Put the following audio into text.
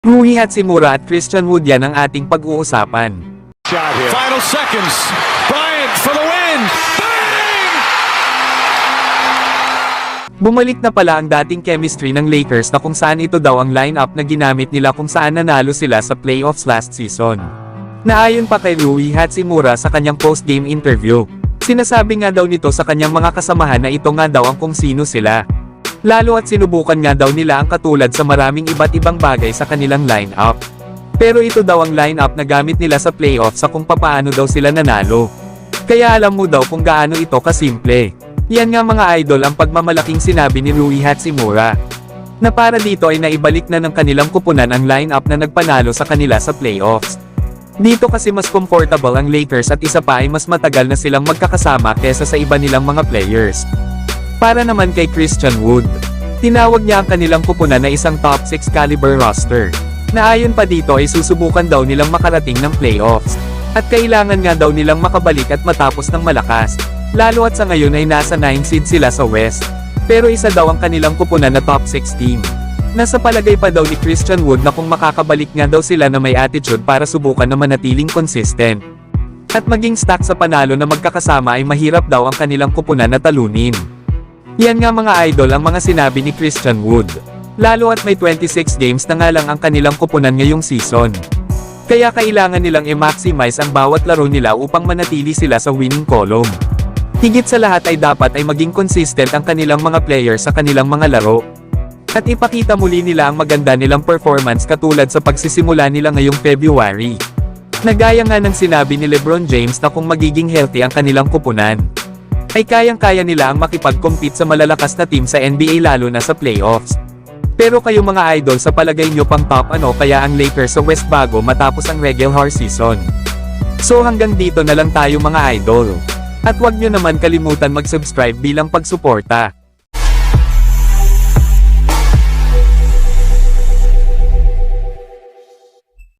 Rui Hachimura at Christian Wood, yan ang ating pag-uusapan. Shot here. Final seconds. Bryant for the win. Bang! Bumalik na pala ang dating chemistry ng Lakers na kung saan ito daw ang lineup na ginamit nila kung saan nanalo sila sa playoffs last season. Naayon pa kay Rui Hachimura sa kanyang post-game interview. Sinasabi nga daw nito sa kanyang mga kasamahan na ito nga daw ang kung sino sila. Lalo at sinubukan nga daw nila ang katulad sa maraming iba't ibang bagay sa kanilang lineup. Pero ito daw ang lineup na gamit nila sa playoffs sa kung papaano daw sila nanalo. Kaya alam mo daw kung gaano ito kasimple. Yan nga mga idol ang pagmamalaking sinabi ni Rui Hachimura. Na para dito ay naibalik na ng kanilang kupunan ang lineup na nagpanalo sa kanila sa playoffs. Dito kasi mas comfortable ang Lakers at isa pa ay mas matagal na silang magkakasama kesa sa iba nilang mga players. Para naman kay Christian Wood, tinawag niya ang kanilang kupunan na isang top 6 caliber roster. Na ayon pa dito ay susubukan daw nilang makarating ng playoffs. At kailangan nga daw nilang makabalik at matapos ng malakas. Lalo at sa ngayon ay nasa 9 seed sila sa West. Pero isa daw ang kanilang kupunan na top 6 team. Nasa palagay pa daw ni Christian Wood na kung makakabalik nga daw sila na may attitude para subukan na manatiling consistent. At maging stack sa panalo na magkakasama ay mahirap daw ang kanilang kupunan na talunin. Yan nga mga idol ang mga sinabi ni Christian Wood. Lalo at may 26 games na nga lang ang kanilang kupunan ngayong season. Kaya kailangan nilang i-maximize ang bawat laro nila upang manatili sila sa winning column. Higit sa lahat ay dapat ay maging consistent ang kanilang mga players sa kanilang mga laro. At ipakita muli nila ang maganda nilang performance katulad sa pagsisimula nila ngayong February. Nagaya nga ng sinabi ni LeBron James na kung magiging healthy ang kanilang kupunan, ay kayang-kaya nila ang makipag-compete sa malalakas na team sa NBA lalo na sa playoffs. Pero kayo mga idol sa palagay nyo pang top ano kaya ang Lakers sa West bago matapos ang regular season? So hanggang dito na lang tayo mga idol. At huwag nyo naman kalimutan mag-subscribe bilang pagsuporta.